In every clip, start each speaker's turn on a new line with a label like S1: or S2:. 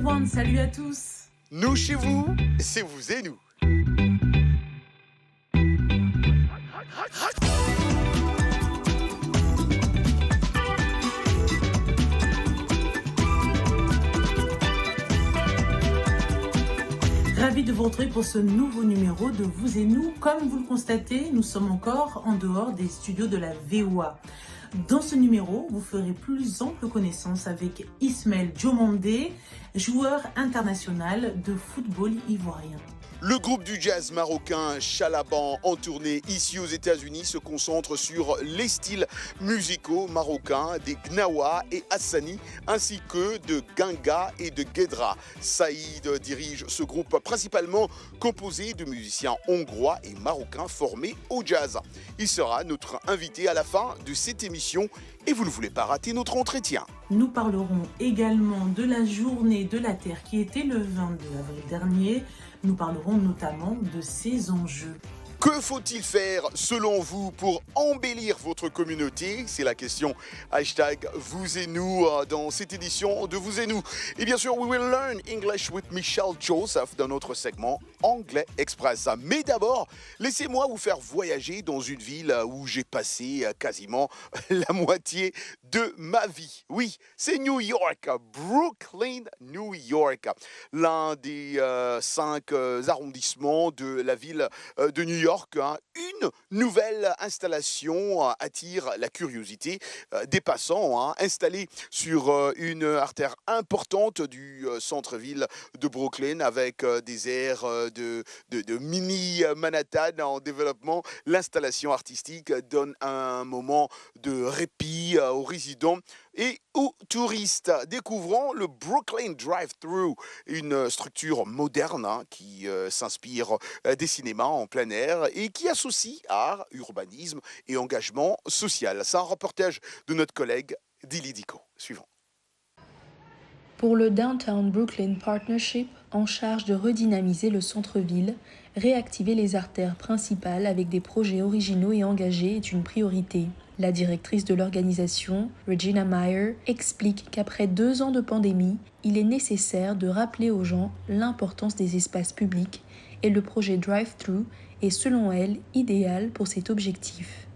S1: everyone, salut à tous.
S2: Nous chez vous, c'est vous et nous.
S1: Ravi de vous retrouver pour ce nouveau numéro de Vous et Nous. Comme vous le constatez, nous sommes encore en dehors des studios de la VOA. Dans ce numéro, vous ferez plus ample connaissance avec Ismaël Diomandé, joueur international de football ivoirien.
S2: Le groupe du jazz marocain Chalaban, en tournée ici aux États-Unis, se concentre sur les styles musicaux marocains des Gnawa et Hassani, ainsi que de Ganga et de Guedra. Saïd dirige ce groupe principalement composé de musiciens hongrois et marocains formés au jazz. Il sera notre invité à la fin de cette émission et vous ne voulez pas rater notre entretien.
S1: Nous parlerons également de la journée de la Terre qui était le 22 avril dernier. Nous parlerons notamment de ses enjeux.
S2: Que faut-il faire selon vous pour embellir votre communauté? C'est la question hashtag Vous et Nous dans cette édition de Vous et Nous. Et bien sûr, we will learn English with Michelle Joseph dans notre segment Anglais Express. Mais d'abord, laissez-moi vous faire voyager dans une ville où j'ai passé quasiment la moitié de ma vie. Oui, c'est New York, Brooklyn, New York. L'un des 5 arrondissements de la ville de New York. Une nouvelle installation attire la curiosité des passants, installée sur une artère importante du centre-ville de Brooklyn avec des airs de mini Manhattan en développement. L'installation artistique donne un moment de répit aux résidents et aux touristes. Découvrons le Brooklyn Drive-Thru, une structure moderne qui s'inspire des cinémas en plein air et qui associe art, urbanisme et engagement social. C'est un reportage de notre collègue Dili Dico. Suivant.
S3: Pour le Downtown Brooklyn Partnership, en charge de redynamiser le centre-ville, réactiver les artères principales avec des projets originaux et engagés est une priorité. La directrice de l'organisation, Regina Meyer, explique qu'après 2 ans de pandémie, il est nécessaire de rappeler aux gens l'importance des espaces publics et le projet Drive-Thru est selon elle idéal pour cet objectif.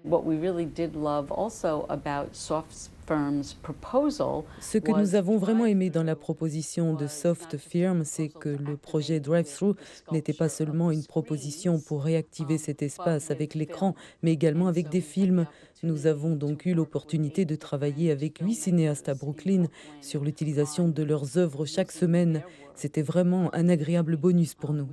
S4: What we really did love also about Soft Firm's proposal.
S5: Ce que nous avons vraiment aimé dans la proposition de Soft Firm, c'est que le projet Drive-Thru n'était pas seulement une proposition pour réactiver cet espace avec l'écran, mais également avec des films. Nous avons donc eu l'opportunité de travailler avec 8 cinéastes à Brooklyn sur l'utilisation de leurs œuvres chaque semaine. C'était vraiment un agréable bonus pour nous.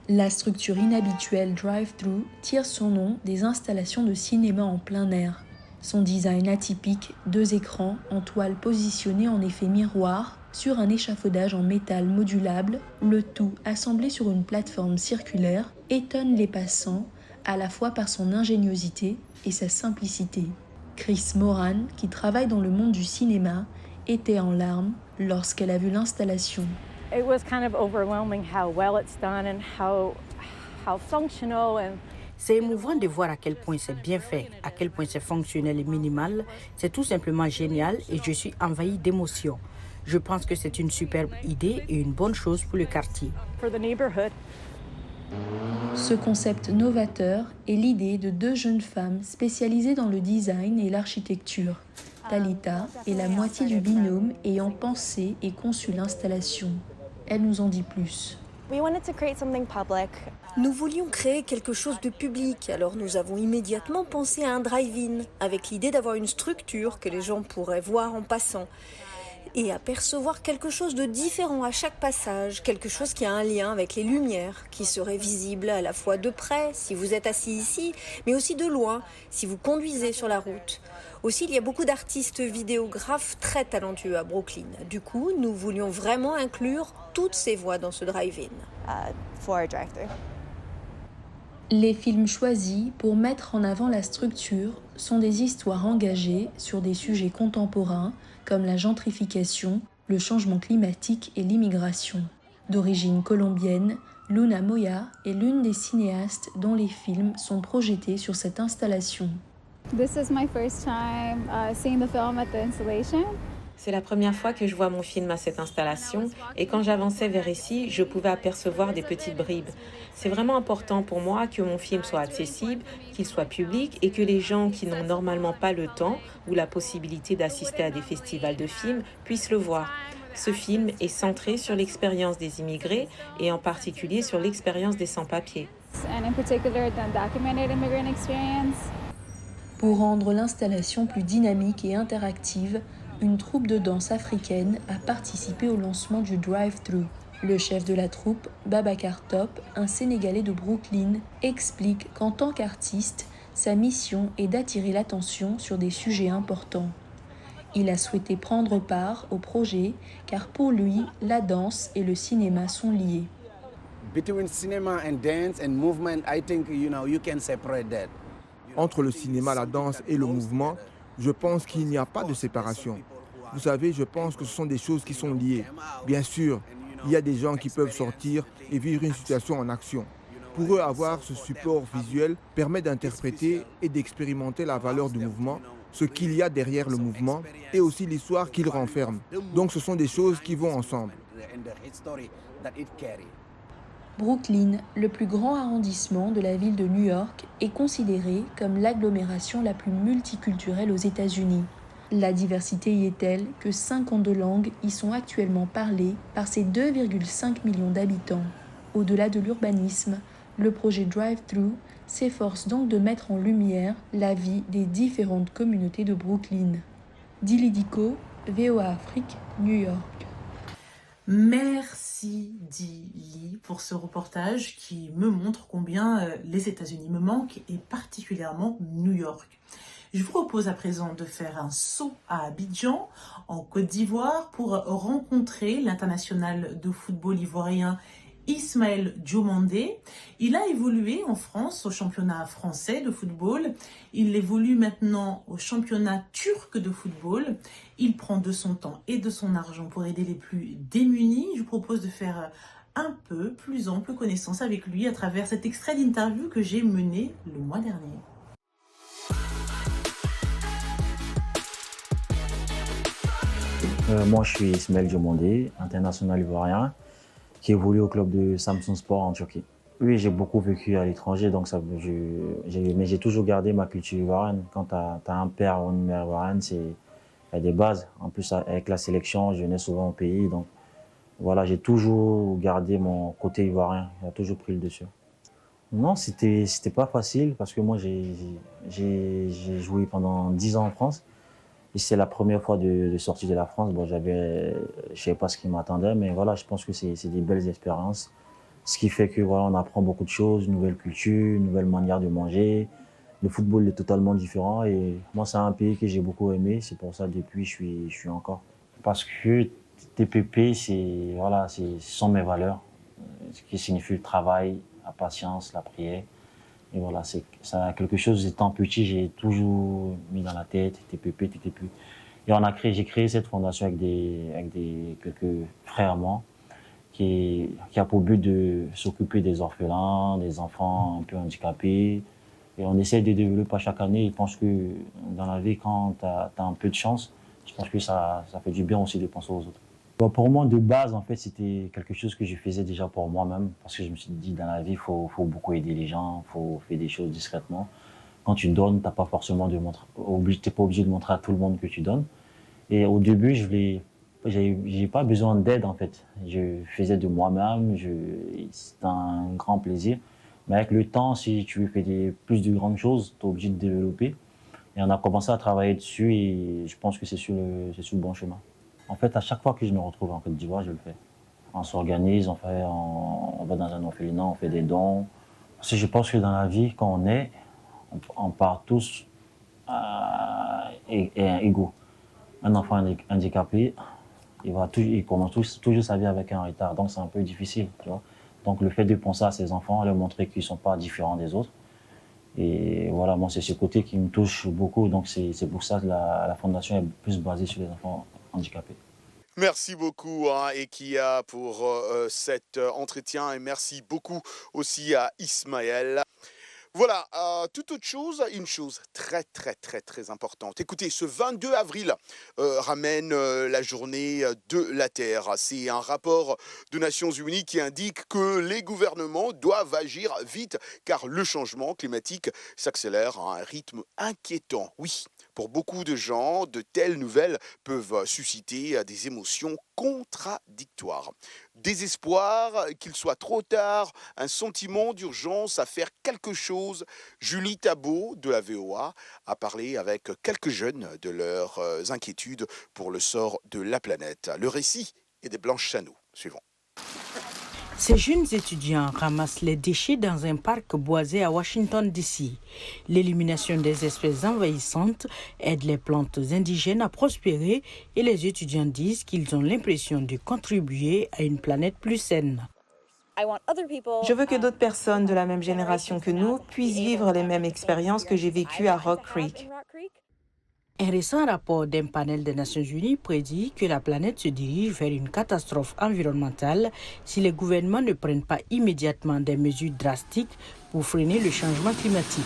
S3: La structure inhabituelle Drive-Thru tire son nom des installations de cinéma en plein air. Son design atypique, 2 écrans en toile positionnés en effet miroir sur un échafaudage en métal modulable, le tout assemblé sur une plateforme circulaire, étonne les passants à la fois par son ingéniosité et sa simplicité. Chris Moran, qui travaille dans le monde du cinéma, était en larmes lorsqu'elle a vu l'installation.
S6: It was kind of overwhelming how well it's done and how functional and
S7: C'est émouvant de voir à quel point c'est bien fait, à quel point c'est fonctionnel et minimal. C'est tout simplement génial et je suis envahie d'émotions. Je pense que c'est une superbe idée et une bonne chose pour le quartier.
S6: for the neighborhood.
S3: Ce concept novateur est l'idée de 2 jeunes femmes spécialisées dans le design et l'architecture. Talita est la moitié du binôme ayant pensé et conçu l'installation. Elle nous en dit plus.
S8: Nous voulions créer quelque chose de public, alors nous avons immédiatement pensé à un drive-in, avec l'idée d'avoir une structure que les gens pourraient voir en passant et apercevoir quelque chose de différent à chaque passage, quelque chose qui a un lien avec les lumières, qui serait visible à la fois de près si vous êtes assis ici, mais aussi de loin si vous conduisez sur la route. Aussi, il y a beaucoup d'artistes vidéographes très talentueux à Brooklyn. Du coup, nous voulions vraiment inclure toutes ces voix dans ce drive-in.
S3: Les films choisis pour mettre en avant la structure sont des histoires engagées sur des sujets contemporains comme la gentrification, le changement climatique et l'immigration. D'origine colombienne, Luna Moya est l'une des cinéastes dont les films sont projetés sur cette installation.
S9: This is my first time seeing the film at the installation. C'est la première fois que je vois mon film à cette installation et quand j'avançais vers ici, je pouvais apercevoir des petites bribes. C'est vraiment important pour moi que mon film soit accessible, qu'il soit public et que les gens qui n'ont normalement pas le temps ou la possibilité d'assister à des festivals de films puissent le voir. Ce film est centré sur l'expérience des immigrés et en particulier sur l'expérience des sans-papiers.
S3: Pour rendre l'installation plus dynamique et interactive, une troupe de danse africaine a participé au lancement du drive-thru. Le chef de la troupe, Babacar Top, un Sénégalais de Brooklyn, explique qu'en tant qu'artiste, sa mission est d'attirer l'attention sur des sujets importants. Il a souhaité prendre part au projet car pour lui, la danse et le cinéma sont liés.
S10: Entre le cinéma, la danse et le mouvement, je pense qu'il n'y a pas de séparation. Vous savez, je pense que ce sont des choses qui sont liées. Bien sûr, il y a des gens qui peuvent sortir et vivre une situation en action. Pour eux, avoir ce support visuel permet d'interpréter et d'expérimenter la valeur du mouvement, ce qu'il y a derrière le mouvement et aussi l'histoire qu'il renferme. Donc ce sont des choses qui vont ensemble.
S3: Brooklyn, le plus grand arrondissement de la ville de New York, est considéré comme l'agglomération la plus multiculturelle aux États-Unis. La diversité y est telle que 52 langues y sont actuellement parlées par ses 2,5 millions d'habitants. Au-delà de l'urbanisme, le projet Drive-Thru s'efforce donc de mettre en lumière la vie des différentes communautés de Brooklyn. Dili Diko, VOA Afrique, New York.
S1: Merci Dili pour ce reportage qui me montre combien les États-Unis me manquent et particulièrement New York. Je vous propose à présent de faire un saut à Abidjan, en Côte d'Ivoire, pour rencontrer l'international de football ivoirien Ismaël Diomandé. Il a évolué en France au championnat français de football. Il évolue maintenant au championnat turc de football. Il prend de son temps et de son argent pour aider les plus démunis. Je vous propose de faire un peu plus ample connaissance avec lui à travers cet extrait d'interview que j'ai mené le mois dernier.
S11: Moi, je suis Ismaël Diomandé, international ivoirien, qui évolue au club de Samsunspor en Turquie. Oui, j'ai beaucoup vécu à l'étranger, donc mais j'ai toujours gardé ma culture ivoirienne. Quand tu as un père ou une mère ivoirienne, il y a des bases. En plus, avec la sélection, je venais souvent au pays. Donc voilà, j'ai toujours gardé mon côté ivoirien. Il a toujours pris le dessus. Non, c'était pas facile parce que moi, j'ai joué pendant 10 ans en France. Et c'est la première fois de sortir de la France. Bon, je savais pas ce qui m'attendait, mais voilà, je pense que c'est des belles expériences. Ce qui fait que voilà, on apprend beaucoup de choses, une nouvelle culture, une nouvelle manière de manger. Le football est totalement différent et moi, c'est un pays que j'ai beaucoup aimé. C'est pour ça depuis, je suis encore. Parce que TPP, ce sont mes valeurs, ce qui signifie le travail, la patience, la prière. Et voilà, c'est quelque chose, étant petit, j'ai toujours mis dans la tête, TPP. Et j'ai créé cette fondation avec quelques frères à moi, qui a pour but de s'occuper des orphelins, des enfants un peu handicapés. Et on essaie de développer chaque année. Je pense que dans la vie, quand tu as un peu de chance, je pense que ça fait du bien aussi de penser aux autres. Pour moi, de base, en fait, c'était quelque chose que je faisais déjà pour moi-même, parce que je me suis dit, dans la vie, il faut beaucoup aider les gens, il faut faire des choses discrètement. Quand tu donnes, tu n'es pas forcément obligé de montrer à tout le monde que tu donnes. Et au début, j'ai pas besoin d'aide, en fait. Je faisais de moi-même, c'était un grand plaisir. Mais avec le temps, si tu veux faire plus de grandes choses, tu es obligé de développer. Et on a commencé à travailler dessus et je pense que c'est sur le bon chemin. En fait, à chaque fois que je me retrouve en Côte d'Ivoire, je le fais. On s'organise, on va dans un orphelinat, on fait des dons. Parce que je pense que dans la vie, quand on part tous égaux. Un enfant handicapé, il commence toujours sa vie avec un retard, donc c'est un peu difficile, tu vois. Donc le fait de penser à ces enfants, leur montrer qu'ils ne sont pas différents des autres. Et voilà, moi c'est ce côté qui me touche beaucoup, donc c'est pour ça que la fondation est plus basée sur les enfants handicapés.
S2: Merci beaucoup Ekia pour cet entretien et merci beaucoup aussi à Ismaël. Voilà, toute autre chose, une chose très importante. Écoutez, ce 22 avril ramène la journée de la Terre. C'est un rapport de Nations Unies qui indique que les gouvernements doivent agir vite car le changement climatique s'accélère à un rythme inquiétant. Oui, pour beaucoup de gens, de telles nouvelles peuvent susciter des émotions contradictoires. Désespoir, qu'il soit trop tard, un sentiment d'urgence à faire quelque chose. Julie Tabot de la VOA a parlé avec quelques jeunes de leurs inquiétudes pour le sort de la planète. Le récit est de Blanche Chano. Suivons.
S7: Ces jeunes étudiants ramassent les déchets dans un parc boisé à Washington, D.C. L'élimination des espèces envahissantes aide les plantes indigènes à prospérer et les étudiants disent qu'ils ont l'impression de contribuer à une planète plus saine.
S9: Je veux que d'autres personnes de la même génération que nous puissent vivre les mêmes expériences que j'ai vécues à Rock Creek.
S7: Un récent rapport d'un panel des Nations Unies prédit que la planète se dirige vers une catastrophe environnementale si les gouvernements ne prennent pas immédiatement des mesures drastiques pour freiner le changement climatique.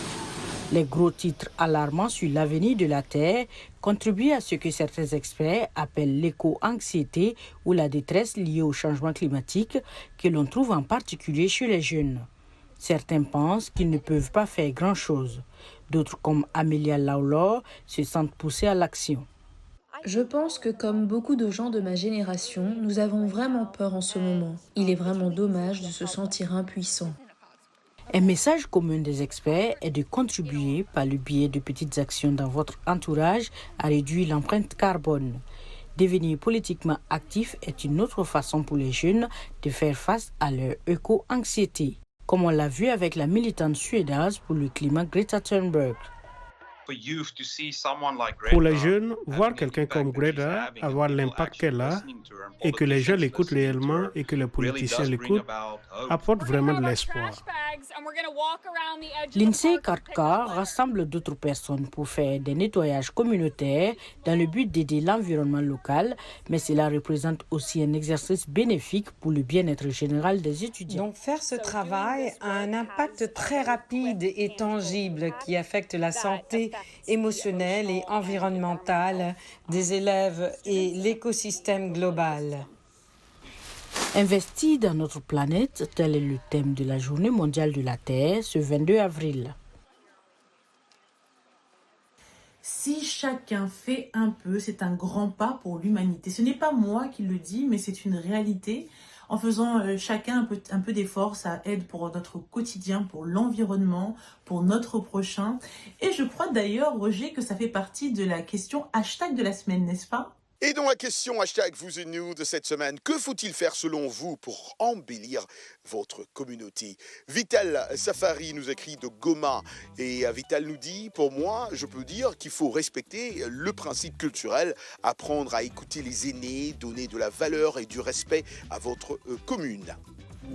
S7: Les gros titres alarmants sur l'avenir de la Terre contribuent à ce que certains experts appellent l'éco-anxiété ou la détresse liée au changement climatique que l'on trouve en particulier chez les jeunes. Certains pensent qu'ils ne peuvent pas faire grand-chose. D'autres, comme Amelia Lawlor, se sentent poussés à l'action.
S3: Je pense que comme beaucoup de gens de ma génération, nous avons vraiment peur en ce moment. Il est vraiment dommage de se sentir impuissant.
S7: Un message commun des experts est de contribuer par le biais de petites actions dans votre entourage à réduire l'empreinte carbone. Devenir politiquement actif est une autre façon pour les jeunes de faire face à leur éco-anxiété, comme on l'a vu avec la militante suédoise pour le climat Greta Thunberg.
S12: Pour les jeunes, voir quelqu'un comme Greta avoir l'impact qu'elle a et que les gens l'écoutent réellement et que les politiciens l'écoutent apporte vraiment de l'espoir.
S7: Lindsay Karkar rassemble d'autres personnes pour faire des nettoyages communautaires dans le but d'aider l'environnement local, mais cela représente aussi un exercice bénéfique pour le bien-être général des étudiants.
S13: Donc faire ce travail a un impact très rapide et tangible qui affecte la santé émotionnelle et environnementale des élèves et l'écosystème global.
S7: Investis dans notre planète, tel est le thème de la Journée mondiale de la Terre ce 22 avril.
S1: Si chacun fait un peu, c'est un grand pas pour l'humanité. Ce n'est pas moi qui le dis, mais c'est une réalité. En faisant chacun un peu d'effort, ça aide pour notre quotidien, pour l'environnement, pour notre prochain. Et je crois d'ailleurs, Roger, que ça fait partie de la question hashtag de la semaine, n'est-ce pas ?
S2: Et dans la question hashtag vous et nous de cette semaine, que faut-il faire selon vous pour embellir votre communauté? Vital Safari nous écrit de Goma et Vital nous dit, pour moi, je peux dire qu'il faut respecter le principe culturel, apprendre à écouter les aînés, donner de la valeur et du respect à votre commune.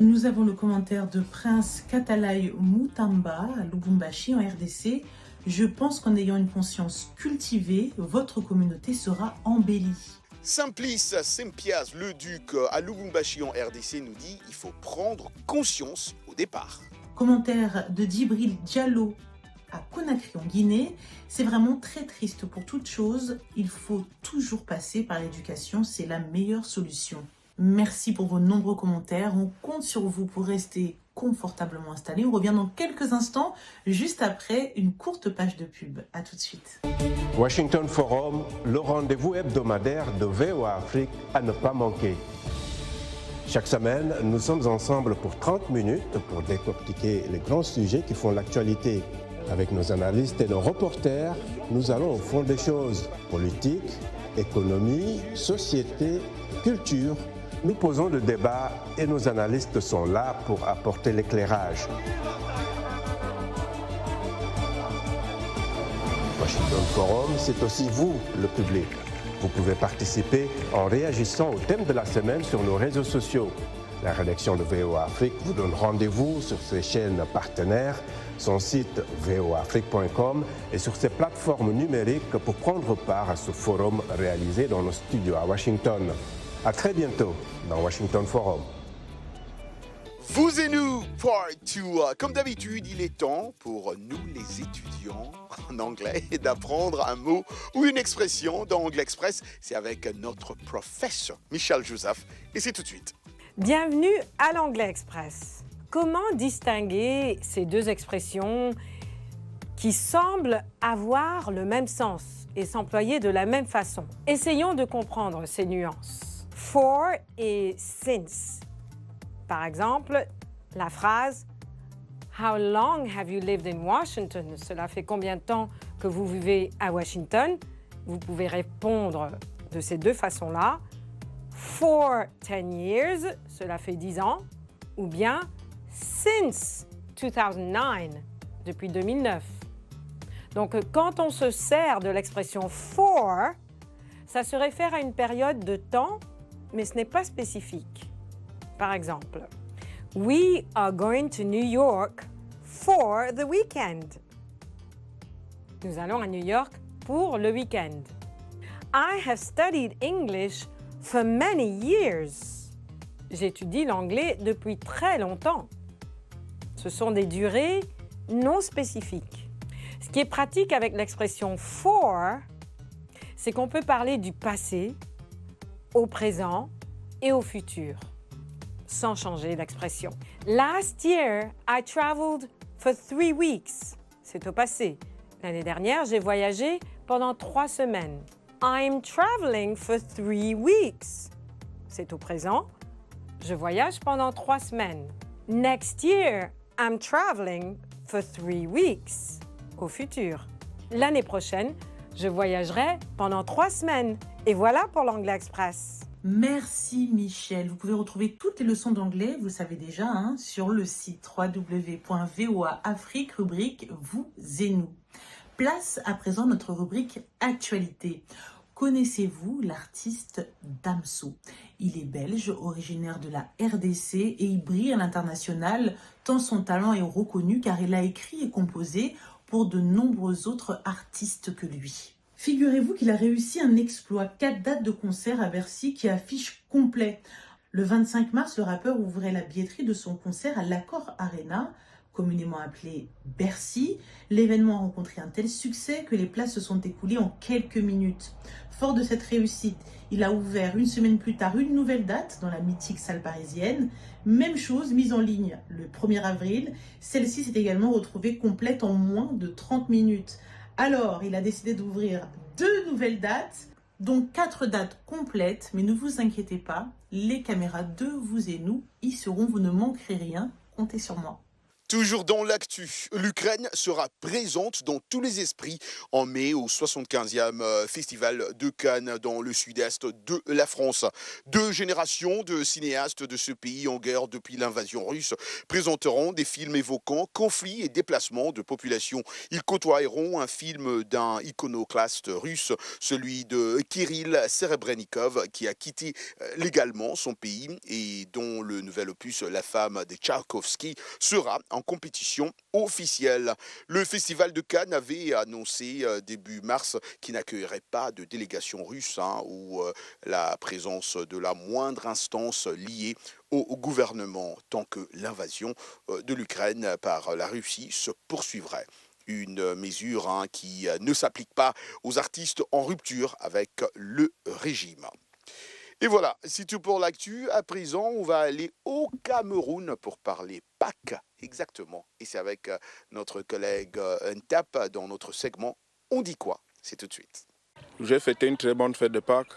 S1: Nous avons le commentaire de Prince Katalai Mutamba à Lubumbashi en RDC. Je pense qu'en ayant une conscience cultivée, votre communauté sera embellie.
S2: Simplice Sempias, le duc à Lubumbashi en RDC nous dit il faut prendre conscience au départ.
S1: Commentaire de Djibril Diallo à Conakry en Guinée. C'est vraiment très triste pour toute chose. Il faut toujours passer par l'éducation, c'est la meilleure solution. Merci pour vos nombreux commentaires. On compte sur vous pour rester confortablement installé. On revient dans quelques instants, juste après une courte page de pub. À tout de suite.
S14: Washington Forum, le rendez-vous hebdomadaire de VOA Afrique à ne pas manquer. Chaque semaine, nous sommes ensemble pour 30 minutes pour décortiquer les grands sujets qui font l'actualité. Avec nos analystes et nos reporters, nous allons au fond des choses. Politique, économie, société, culture. Nous posons le débat et nos analystes sont là pour apporter l'éclairage. Washington Forum, c'est aussi vous, le public. Vous pouvez participer en réagissant au thème de la semaine sur nos réseaux sociaux. La rédaction de VOA Afrique vous donne rendez-vous sur ses chaînes partenaires, son site voaafrique.com et sur ses plateformes numériques pour prendre part à ce forum réalisé dans nos studios à Washington. À très bientôt dans Washington Forum.
S2: Vous et nous, part 2. Comme d'habitude, il est temps pour nous les étudiants en anglais d'apprendre un mot ou une expression dans Anglais Express. C'est avec notre professeur Michel Joseph et c'est tout de suite.
S13: Bienvenue à l'Anglais Express. Comment distinguer ces deux expressions qui semblent avoir le même sens et s'employer de la même façon? Essayons de comprendre ces nuances. For et since. Par exemple, la phrase « How long have you lived in Washington ?» Cela fait combien de temps que vous vivez à Washington? Vous pouvez répondre de ces deux façons-là. For 10 years, cela fait 10 ans. Ou bien since 2009, depuis 2009. Donc, quand on se sert de l'expression for, ça se réfère à une période de temps, mais ce n'est pas spécifique. Par exemple, We are going to New York for the weekend. Nous allons à New York pour le week-end. I have studied English for many years. J'étudie l'anglais depuis très longtemps. Ce sont des durées non spécifiques. Ce qui est pratique avec l'expression for, c'est qu'on peut parler du passé, au présent et au futur, sans changer l'expression. Last year, I traveled for 3 weeks. C'est au passé. L'année dernière, j'ai voyagé pendant 3 semaines. I'm traveling for 3 weeks. C'est au présent. Je voyage pendant 3 semaines. Next year, I'm traveling for 3 weeks. Au futur. L'année prochaine, je voyagerai pendant 3 semaines. Et voilà pour l'Anglais Express.
S1: Merci Michel. Vous pouvez retrouver toutes les leçons d'anglais, vous le savez déjà, sur le site www.voaafrique, rubrique Vous et nous. Place à présent notre rubrique Actualité. Connaissez-vous l'artiste Damso? Il est belge, originaire de la RDC et il brille à l'international tant son talent est reconnu car il a écrit et composé pour de nombreux autres artistes que lui. Figurez-vous qu'il a réussi un exploit, 4 dates de concert à Bercy qui affichent complet. Le 25 mars, le rappeur ouvrait la billetterie de son concert à l'Accor Arena, communément appelé Bercy. L'événement a rencontré un tel succès que les places se sont écoulées en quelques minutes. Fort de cette réussite, il a ouvert une semaine plus tard une nouvelle date dans la mythique salle parisienne. Même chose, mise en ligne le 1er avril. Celle-ci s'est également retrouvée complète en moins de 30 minutes. Alors, il a décidé d'ouvrir 2 nouvelles dates, donc 4 dates complètes, mais ne vous inquiétez pas, les caméras de Vous et nous y seront, vous ne manquerez rien, comptez sur moi.
S2: Toujours dans l'actu, l'Ukraine sera présente dans tous les esprits en mai au 75e Festival de Cannes dans le sud-est de la France. 2 générations de cinéastes de ce pays en guerre depuis l'invasion russe présenteront des films évoquant conflits et déplacements de populations. Ils côtoieront un film d'un iconoclaste russe, celui de Kirill Serebrennikov, qui a quitté légalement son pays et dont le nouvel opus La femme de Tchaïkovski sera en compétition officielle. Le Festival de Cannes avait annoncé début mars qu'il n'accueillerait pas de délégation russe ou la présence de la moindre instance liée au gouvernement tant que l'invasion de l'Ukraine par la Russie se poursuivrait. Une mesure qui ne s'applique pas aux artistes en rupture avec le régime. Et voilà, c'est tout pour l'actu. À présent, on va aller au Cameroun pour parler Pâques, exactement. Et c'est avec notre collègue Ntap dans notre segment On dit quoi? C'est tout de suite.
S15: J'ai fêté une très bonne fête de Pâques.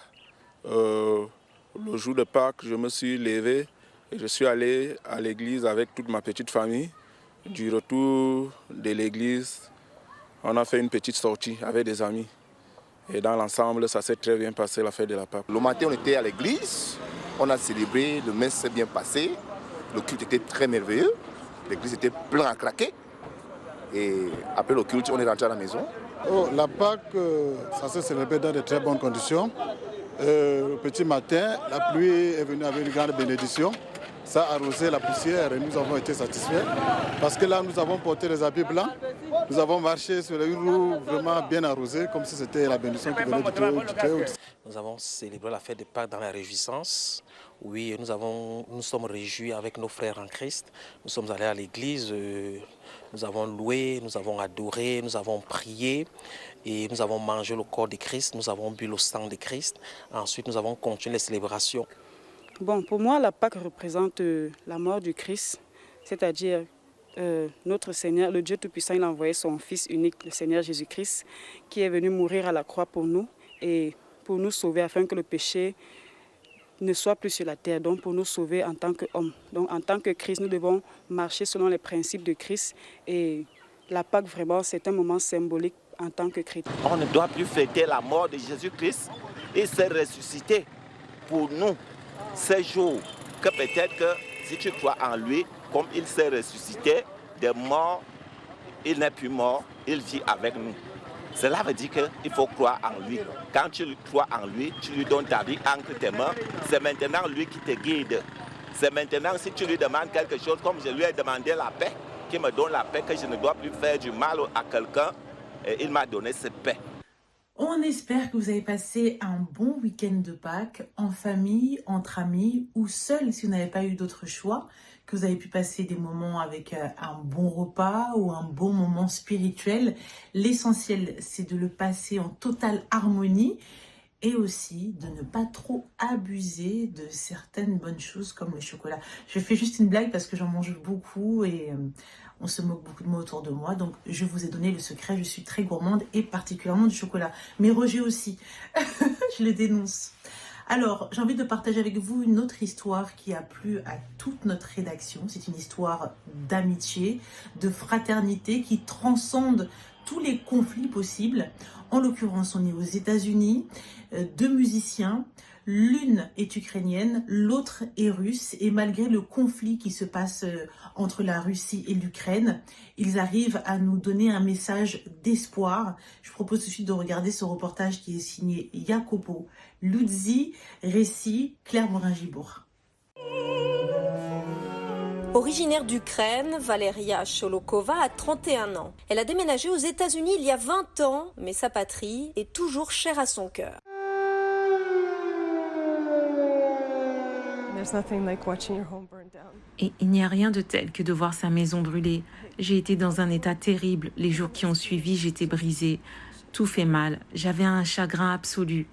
S15: Le jour de Pâques, je me suis levé et je suis allé à l'église avec toute ma petite famille. Du retour de l'église, on a fait une petite sortie avec des amis. Et dans l'ensemble, ça s'est très bien passé, la fête de la Pâques.
S16: Le matin, on était à l'église, on a célébré, le messe s'est bien passé, le culte était très merveilleux, l'église était pleine à craquer. Et après le culte, on est rentré à la maison.
S17: La Pâques, ça s'est célébré dans de très bonnes conditions. Le petit matin, la pluie est venue avec une grande bénédiction. Ça a arrosé la poussière et nous avons été satisfaits. Parce que là, nous avons porté les habits blancs Nous avons marché sur les roues vraiment bien arrosées, comme si c'était la bénédiction qui venait du Très-Haut.
S18: Nous avons célébré la fête de Pâques dans la réjouissance. Oui, nous sommes réjouis avec nos frères en Christ. Nous sommes allés à l'église, nous avons loué, nous avons adoré, nous avons prié et nous avons mangé le corps de Christ, nous avons bu le sang de Christ. Ensuite, nous avons continué les célébrations.
S19: Bon, pour moi, la Pâque représente la mort du Christ, c'est-à-dire notre Seigneur, le Dieu Tout-Puissant, il a envoyé son Fils unique, le Seigneur Jésus-Christ, qui est venu mourir à la croix pour nous et pour nous sauver afin que le péché ne soit plus sur la terre, donc pour nous sauver en tant qu'hommes. Donc en tant que Christ, nous devons marcher selon les principes de Christ et la Pâque, vraiment, c'est un moment symbolique en tant que chrétien.
S20: On ne doit plus fêter la mort de Jésus-Christ. Il s'est ressuscité pour nous ces jours, que peut-être que si tu crois en lui, comme il s'est ressuscité des morts, il n'est plus mort, il vit avec nous. Cela veut dire qu'il faut croire en lui. Quand tu crois en lui, tu lui donnes ta vie entre tes mains. C'est maintenant lui qui te guide. C'est maintenant si tu lui demandes quelque chose, comme je lui ai demandé la paix, qu'il me donne la paix, que je ne dois plus faire du mal à quelqu'un, et il m'a donné cette paix.
S1: On espère que vous avez passé un bon week-end de Pâques, en famille, entre amis ou seul si vous n'avez pas eu d'autre choix, que vous avez pu passer des moments avec un bon repas ou un bon moment spirituel. L'essentiel, c'est de le passer en totale harmonie et aussi de ne pas trop abuser de certaines bonnes choses comme le chocolat. Je fais juste une blague parce que j'en mange beaucoup et on se moque beaucoup de moi autour de moi. Donc, je vous ai donné le secret. Je suis très gourmande et particulièrement du chocolat. Mais Roger aussi. Je le dénonce. Alors, j'ai envie de partager avec vous une autre histoire qui a plu à toute notre rédaction. C'est une histoire d'amitié, de fraternité qui transcende tous les conflits possibles. En l'occurrence, on est aux États-Unis, deux musiciens. L'une est ukrainienne, l'autre est russe et malgré le conflit qui se passe entre la Russie et l'Ukraine, ils arrivent à nous donner un message d'espoir. Je vous propose tout de suite de regarder ce reportage qui est signé Jacopo Luzzi, récit Claire Morin-Gibourg.
S8: Originaire d'Ukraine, Valeria Sholokova a 31 ans. Elle a déménagé aux États-Unis il y a 20 ans, mais sa patrie est toujours chère à son cœur.
S9: Et il n'y a rien de tel que de voir sa maison brûler. J'ai été dans un état terrible. Les jours qui ont suivi, j'étais brisée. Tout fait mal. J'avais un chagrin absolu.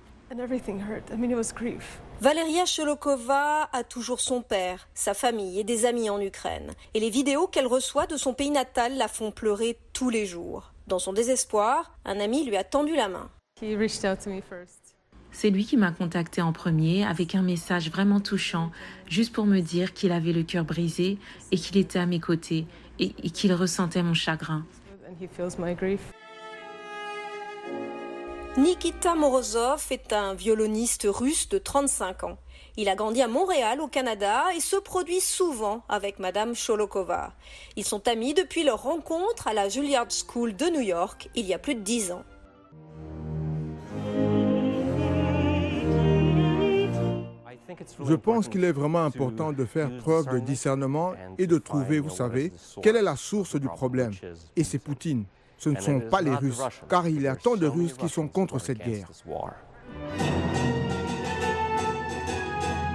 S8: Valeria Sholokova a toujours son père, sa famille et des amis en Ukraine. Et les vidéos qu'elle reçoit de son pays natal la font pleurer tous les jours. Dans son désespoir, un ami lui a tendu la main.
S9: C'est lui qui m'a contacté en premier avec un message vraiment touchant, juste pour me dire qu'il avait le cœur brisé et qu'il était à mes côtés et qu'il ressentait mon chagrin.
S8: Nikita Morozov est un violoniste russe de 35 ans. Il a grandi à Montréal, au Canada, et se produit souvent avec Madame Sholokova. Ils sont amis depuis leur rencontre à la Juilliard School de New York, il y a plus de 10 ans.
S10: Je pense qu'il est vraiment important de faire preuve de discernement et de trouver, vous savez, quelle est la source du problème. Et c'est Poutine. Ce ne sont pas les Russes, car il y a tant de Russes qui sont contre cette guerre.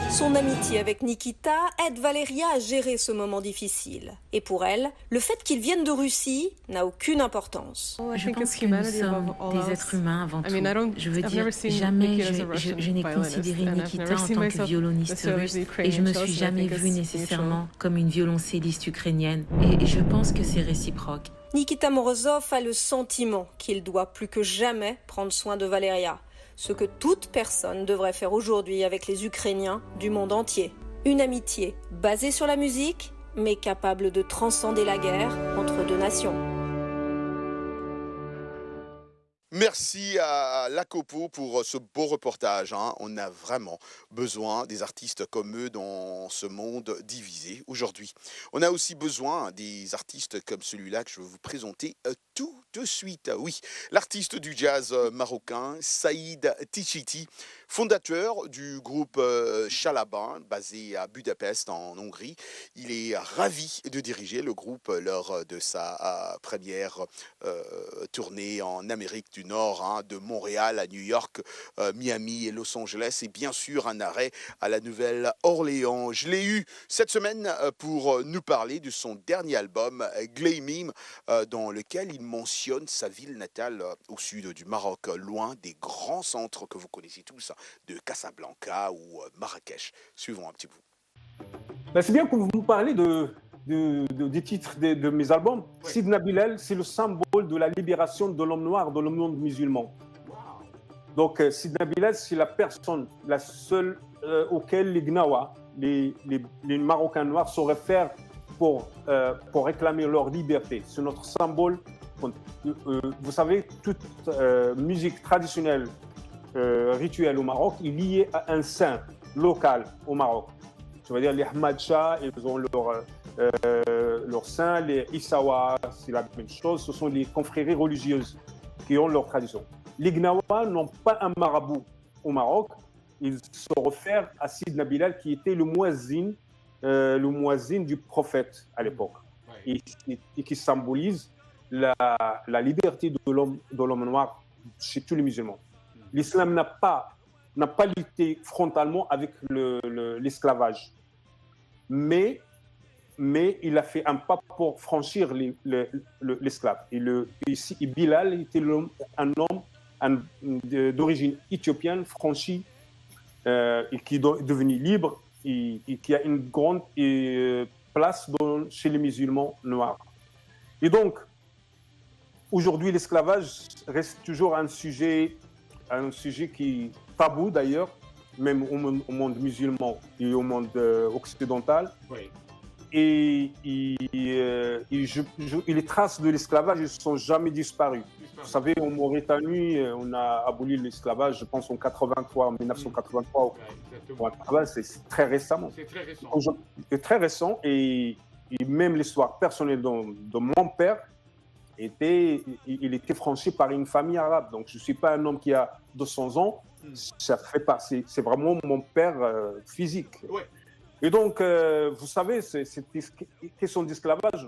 S8: Son amitié avec Nikita aide Valeria à gérer ce moment difficile. Et pour elle, le fait qu'ils viennent de Russie n'a aucune importance.
S9: Je pense que nous sommes des êtres humains avant tout. Je veux dire, jamais je n'ai considéré Nikita en tant que violoniste russe et je ne me suis jamais vue nécessairement comme une violoncelliste ukrainienne. Et je pense que c'est réciproque.
S8: Nikita Morozov a le sentiment qu'il doit plus que jamais prendre soin de Valeria. Ce que toute personne devrait faire aujourd'hui avec les Ukrainiens du monde entier. Une amitié basée sur la musique, mais capable de transcender la guerre entre deux nations.
S2: Merci à Jacopo pour ce beau reportage. On a vraiment besoin des artistes comme eux dans ce monde divisé aujourd'hui. On a aussi besoin des artistes comme celui-là que je vais vous présenter tout de suite, oui, l'artiste du jazz marocain, Saïd Tichiti, fondateur du groupe Chalaban, basé à Budapest en Hongrie. Il est ravi de diriger le groupe lors de sa première tournée en Amérique du Nord, hein, de Montréal à New York, Miami et Los Angeles, et bien sûr un arrêt à la Nouvelle-Orléans. Je l'ai eu cette semaine pour nous parler de son dernier album, Gleymim, dans lequel il mentionne sa ville natale au sud du Maroc, loin des grands centres que vous connaissez tous, de Casablanca ou Marrakech. Suivons un petit bout.
S21: C'est bien que vous nous parlez des titres de mes albums. Oui. Sidna Bilal, c'est le symbole de la libération de l'homme noir dans le monde musulman. Donc Sidna Bilal, c'est la personne, la seule auquel les Gnawa, les Marocains noirs se réfèrent pour réclamer leur liberté. C'est notre symbole. Vous savez, toute musique traditionnelle rituelle au Maroc est liée à un saint local au Maroc. Ça veut dire les Ahmad Shah, ils ont leur saint, les Issawa, c'est la même chose. Ce sont les confréries religieuses qui ont leur tradition. Les Gnawa n'ont pas un marabout au Maroc. Ils se réfèrent à Sidna Bilal qui était le muezzin du prophète à l'époque et qui symbolise la liberté de l'homme noir chez tous les musulmans. L'islam n'a pas lutté frontalement avec l'esclavage, mais il a fait un pas pour franchir l'esclave. Et Bilal était un homme d'origine éthiopienne franchi et qui est devenu libre et qui a une grande place chez les musulmans noirs. Et donc, aujourd'hui, l'esclavage reste toujours un sujet qui est tabou d'ailleurs, même au monde musulman et au monde occidental. Oui. Et les traces de l'esclavage ne sont jamais disparues. Vous savez, en Mauritanie, on a aboli l'esclavage, je pense, en 1983. C'est très récemment. C'est très récent. C'est très récent et même l'histoire personnelle de mon père, il était franchi par une famille arabe. Donc, je ne suis pas un homme qui a 200 ans. Ça fait pas. C'est vraiment mon père physique. Oui. Et donc, vous savez, cette question d'esclavage,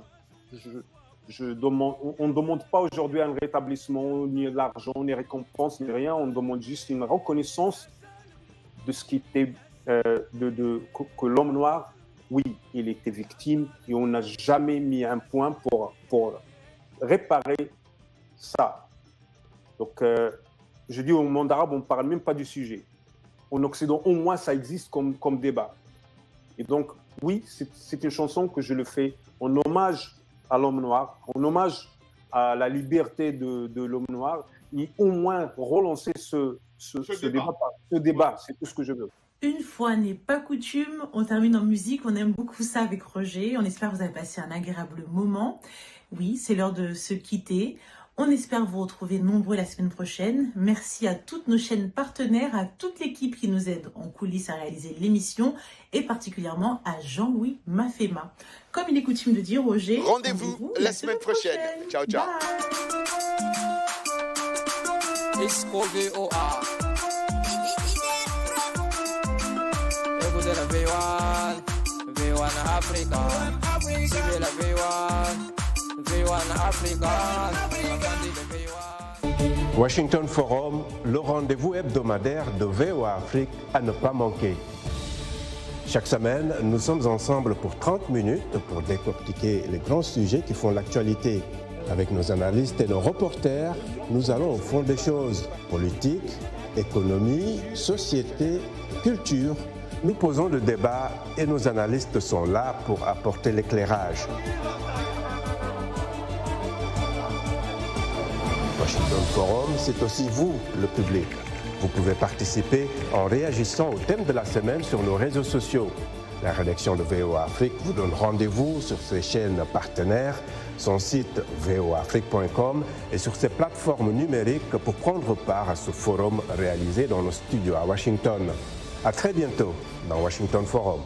S21: on ne demande pas aujourd'hui un rétablissement, ni de l'argent, ni récompense, ni rien. On demande juste une reconnaissance de ce qui était, que l'homme noir, oui, il était victime et on n'a jamais mis un point pour réparer ça. Donc, je dis au monde arabe, on ne parle même pas du sujet. En Occident, au moins, ça existe comme débat. Et donc, oui, c'est une chanson que je le fais en hommage à l'homme noir, en hommage à la liberté de l'homme noir, et au moins relancer ce débat. C'est tout ce que je veux.
S1: Une fois n'est pas coutume, on termine en musique. On aime beaucoup ça avec Roger. On espère que vous avez passé un agréable moment. Oui, c'est l'heure de se quitter. On espère vous retrouver nombreux la semaine prochaine. Merci à toutes nos chaînes partenaires, à toute l'équipe qui nous aide en coulisses à réaliser l'émission et particulièrement à Jean-Louis Mafema. Comme il est coutume de dire, Roger,
S2: rendez-vous la semaine prochaine. Ciao, ciao.
S14: Washington Forum, le rendez-vous hebdomadaire de VOA Afrique à ne pas manquer. Chaque semaine, nous sommes ensemble pour 30 minutes pour décortiquer les grands sujets qui font l'actualité. Avec nos analystes et nos reporters, nous allons au fond des choses. Politique, économie, société, culture. Nous posons le débat et nos analystes sont là pour apporter l'éclairage. Washington Forum, c'est aussi vous, le public. Vous pouvez participer en réagissant au thème de la semaine sur nos réseaux sociaux. La rédaction de VOA Afrique vous donne rendez-vous sur ses chaînes partenaires, son site voaafrique.com et sur ses plateformes numériques pour prendre part à ce forum réalisé dans nos studios à Washington. À très bientôt dans Washington Forum.